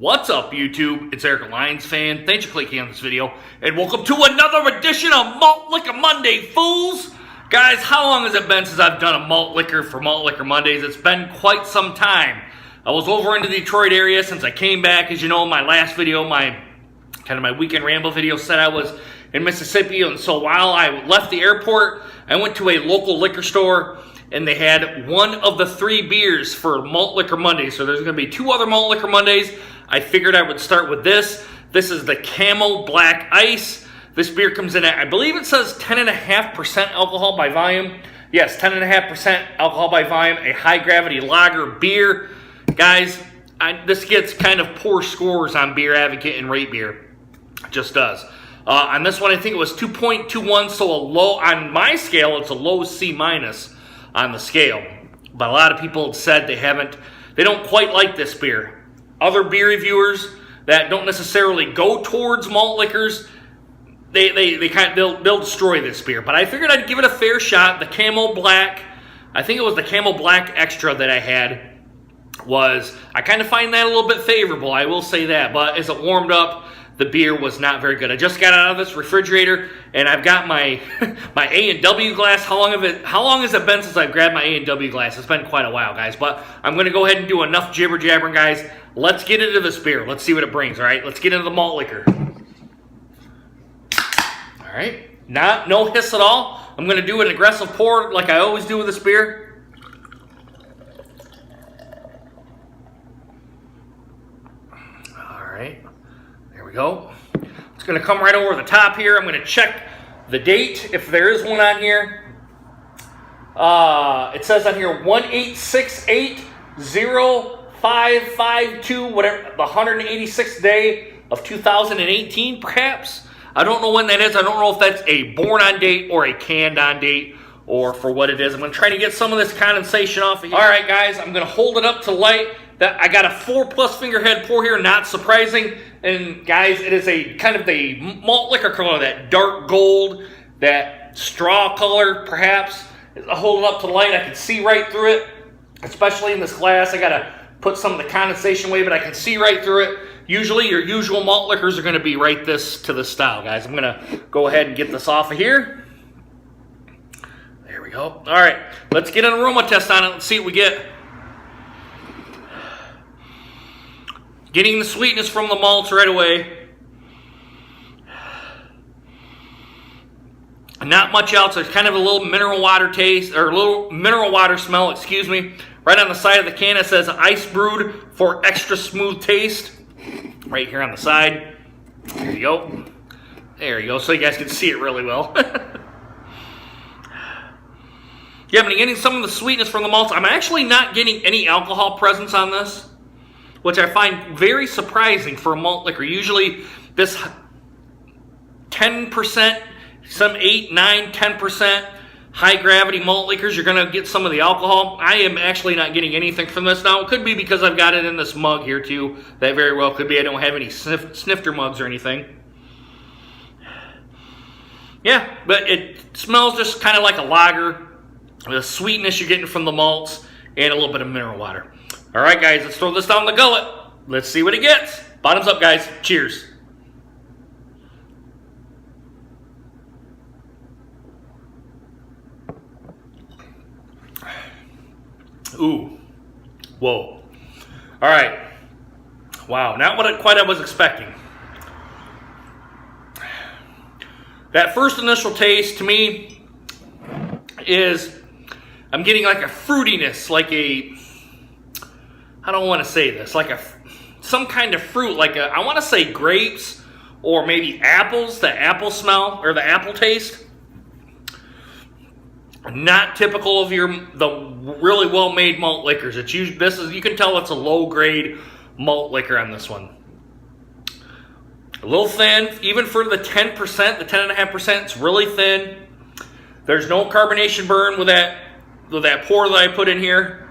What's up, YouTube? It's Eric, a Lions fan. Thanks for clicking on this video, and welcome to another edition of Malt Liquor Monday, fools! Guys, how long has it been since I've done a malt liquor for Malt Liquor Mondays? It's been quite some time. I was over in the Detroit area since I came back. As you know, my last video, my weekend ramble video, said I was in Mississippi, and so while I left the airport, I went to a local liquor store, and they had one of the 3 beers for Malt Liquor Monday. So there's going to be 2 other Malt Liquor Mondays. I figured I would start with this. This is the Camo Black Ice. This beer comes in at, I believe it says 10.5% alcohol by volume. Yes, 10.5% alcohol by volume, a high-gravity lager beer. Guys, this gets kind of poor scores on Beer Advocate and Rate Beer. It just does. On this one, I think it was 2.21, so a low, on my scale, it's a low C- on the scale. But a lot of people have said they don't quite like this beer. Other beer reviewers that don't necessarily go towards malt liquors, they'll destroy this beer. But I figured I'd give it a fair shot. The Camo Black, I think it was the Camo Black Extra that I had, I kind of find that a little bit favorable, I will say that. But as it warmed up, the beer was not very good. I just got out of this refrigerator, and I've got my my A&W glass. How long has it been since I've grabbed my A&W glass? It's been quite a while, guys. But I'm going to go ahead and do enough jibber jabbering, guys. Let's get into this beer. Let's see what it brings, all right? Let's get into the malt liquor. All right. No hiss at all. I'm going to do an aggressive pour like I always do with this beer. All right. There we go. It's going to come right over the top here. I'm going to check the date, if there is one on here. It says on here 18680552, whatever, the 186th day of 2018, perhaps. I don't know when that is. I don't know if that's a born on date or a canned on date, or for what it is. I'm going to try to get some of this condensation off of here. All right, guys, I'm going to hold it up to light. I got a 4+ finger head pour here, not surprising. And guys, it is a kind of the malt liquor color, that dark gold, that straw color, perhaps. I'll hold it up to light. I can see right through it, especially in this glass. I got to put some of the condensation away, but I can see right through it. Usually, your usual malt liquors are going to be right to this style, guys. I'm going to go ahead and get this off of here. There we go. All right, let's get an aroma test on it. Let's see what we get. Getting the sweetness from the malts right away. Not much else. There's kind of a little mineral water taste, or a little mineral water smell, excuse me. Right on the side of the can it says ice brewed for extra smooth taste. Right here on the side. There you go. There you go, so you guys can see it really well. Yeah, but getting some of the sweetness from the malts. I'm actually not getting any alcohol presence on this, which I find very surprising for a malt liquor. Usually this 10%, some 8, 9, 10% high gravity malt liquors, you're going to get some of the alcohol. I am actually not getting anything from this. Now, it could be because I've got it in this mug here too. That very well could be. I don't have any snifter mugs or anything. Yeah, but it smells just kind of like a lager. The sweetness you're getting from the malts and a little bit of mineral water. All right, guys, let's throw this down the gullet. Let's see what it gets. Bottoms up, guys. Cheers. Ooh. Whoa. All right. Wow, not what I was expecting. That first initial taste to me is, I'm getting like a fruitiness, like a, I don't want to say this, like some kind of fruit, like I want to say grapes or maybe apples, the apple smell or the apple taste. Not typical of the really well-made malt liquors. It's usually, you can tell it's a low-grade malt liquor on this one. A little thin, even for the 10%, the 10.5%, it's really thin. There's no carbonation burn with that pour that I put in here.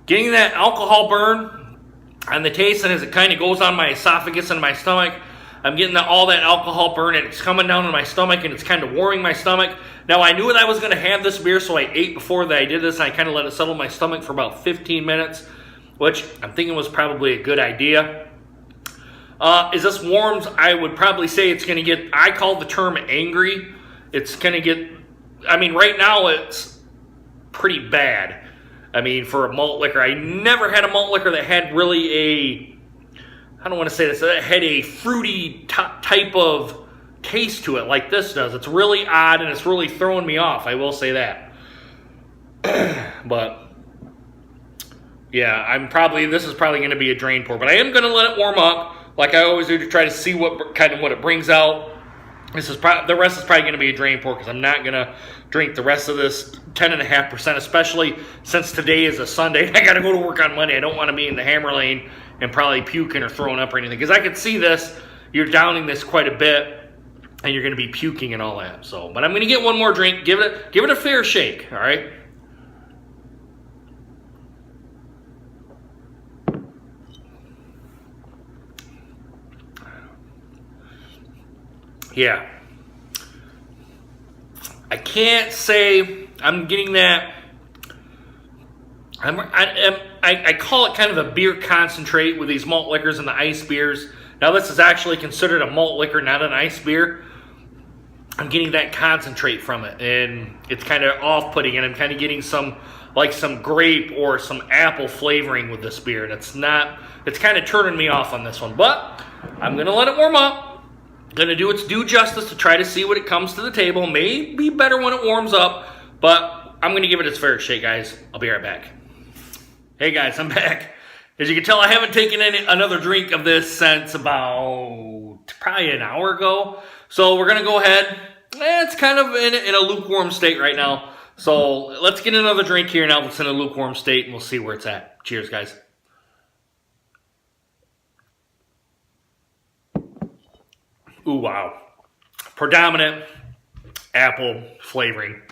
Getting that alcohol burn on the taste, and as it kind of goes on my esophagus and my stomach, I'm getting all that alcohol burn, and it's coming down to my stomach, and it's kind of warming my stomach. Now, I knew that I was going to have this beer, so I ate before that I did this, and I kind of let it settle in my stomach for about 15 minutes, which I'm thinking was probably a good idea. As this warms, I would probably say it's going to get, I call the term angry. It's going to get, I mean, right now it's pretty bad. I mean, for a malt liquor, I never had a malt liquor that had really a, I don't want to say this, that had a fruity type of taste to it like this does. It's really odd, and it's really throwing me off, I will say that. But yeah, this is probably going to be a drain pour, but I am going to let it warm up like I always do to try to see what it brings out. The rest is probably going to be a drain pour because I'm not going to drink the rest of this 10.5%, especially since today is a Sunday and I got to go to work on Monday. I don't want to be in the hammer lane and probably puking or throwing up or anything, because I can see this, you're downing this quite a bit and you're going to be puking and all that. So, but I'm going to get one more drink, give it a fair shake, all right? Yeah. I can't say I'm getting that. I call it kind of a beer concentrate with these malt liquors and the ice beers. Now this is actually considered a malt liquor, not an ice beer. I'm getting that concentrate from it, and it's kind of off-putting, and I'm kind of getting some grape or some apple flavoring with this beer, and it's kind of turning me off on this one. But I'm going to let it warm up. Going to do its due justice to try to see what it comes to the table. May be better when it warms up, but I'm going to give it its fair shake, guys. I'll be right back. Hey, guys, I'm back. As you can tell, I haven't taken another drink of this since about probably an hour ago. So we're going to go ahead. It's kind of in a lukewarm state right now. So let's get another drink here now that's in a lukewarm state, and we'll see where it's at. Cheers, guys. Ooh, wow. Predominant apple flavoring.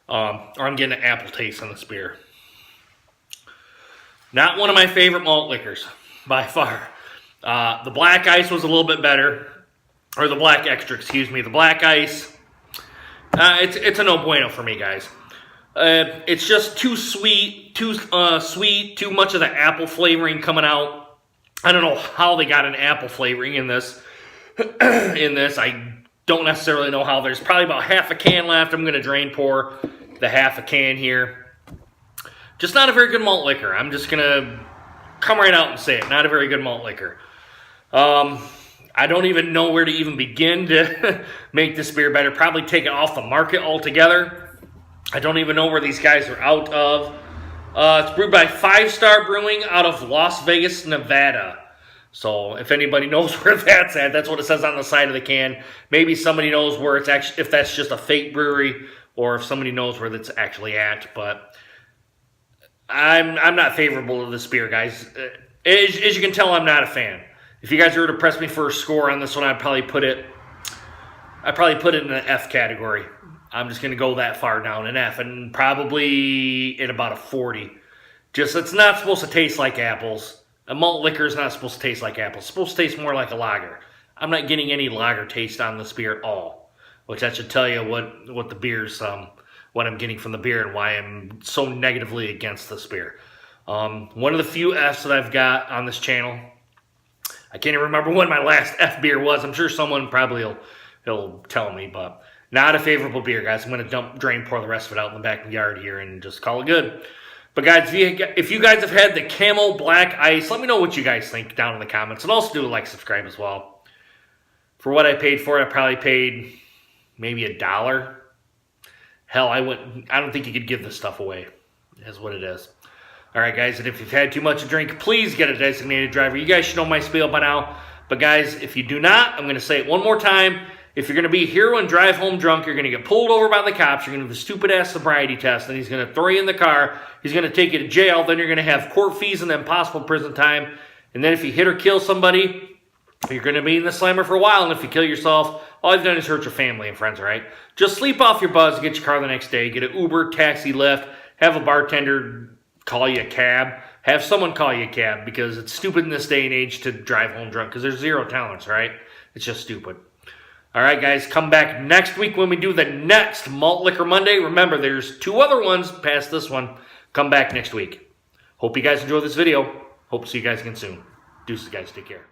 Or I'm getting an apple taste on this beer. Not one of my favorite malt liquors, by far. The Black Ice was a little bit better. Or the Black Extra, excuse me. The Black Ice, it's a no bueno for me, guys. It's just too sweet, too much of the apple flavoring coming out. I don't know how they got an apple flavoring in this. I don't necessarily know how. There's probably about half a can left. I'm going to drain pour the half a can here. Just not a very good malt liquor. I'm just going to come right out and say it. Not a very good malt liquor. I don't even know where to even begin to make this beer better. Probably take it off the market altogether. I don't even know where these guys are out of. It's brewed by 5 Star Brewing out of Las Vegas, Nevada. So if anybody knows where that's at, that's what it says on the side of the can. Maybe somebody knows where it's actually, if that's just a fake brewery, or if somebody knows where that's actually at. But I'm not favorable to this beer, guys. As you can tell, I'm not a fan. If you guys were to press me for a score on this one, I'd probably put it in an F category. I'm just going to go that far down, an F, and probably at about a 40. Just, it's not supposed to taste like apples. A malt liquor is not supposed to taste like apples. It's supposed to taste more like a lager. I'm not getting any lager taste on this beer at all, which that should tell you what the beer's, what I'm getting from the beer and why I'm so negatively against this beer. One of the few Fs that I've got on this channel. I can't even remember when my last F beer was. I'm sure someone probably will tell me, but not a favorable beer, guys. I'm going to drain pour the rest of it out in the backyard here and just call it good. But guys, if you guys have had the Camo Black Ice, let me know what you guys think down in the comments. And also do a like, subscribe as well. For what I paid for it, I probably paid maybe $1. Hell, I don't think you could give this stuff away. That's what it is. All right, guys, and if you've had too much to drink, please get a designated driver. You guys should know my spiel by now. But guys, if you do not, I'm going to say it one more time. If you're going to be a hero and drive home drunk, you're going to get pulled over by the cops. You're going to do the stupid-ass sobriety test, and he's going to throw you in the car. He's going to take you to jail. Then you're going to have court fees and then possible prison time. And then if you hit or kill somebody, you're going to be in the slammer for a while. And if you kill yourself, all you've done is hurt your family and friends, all right? Just sleep off your buzz, get your car the next day, get an Uber, taxi, Lyft, have a bartender call you a cab. Have someone call you a cab, because it's stupid in this day and age to drive home drunk, because there's zero tolerance, right? It's just stupid. All right, guys, come back next week when we do the next Malt Liquor Monday. Remember, there's 2 other ones past this one. Come back next week. Hope you guys enjoy this video. Hope to see you guys again soon. Deuces, guys. Take care.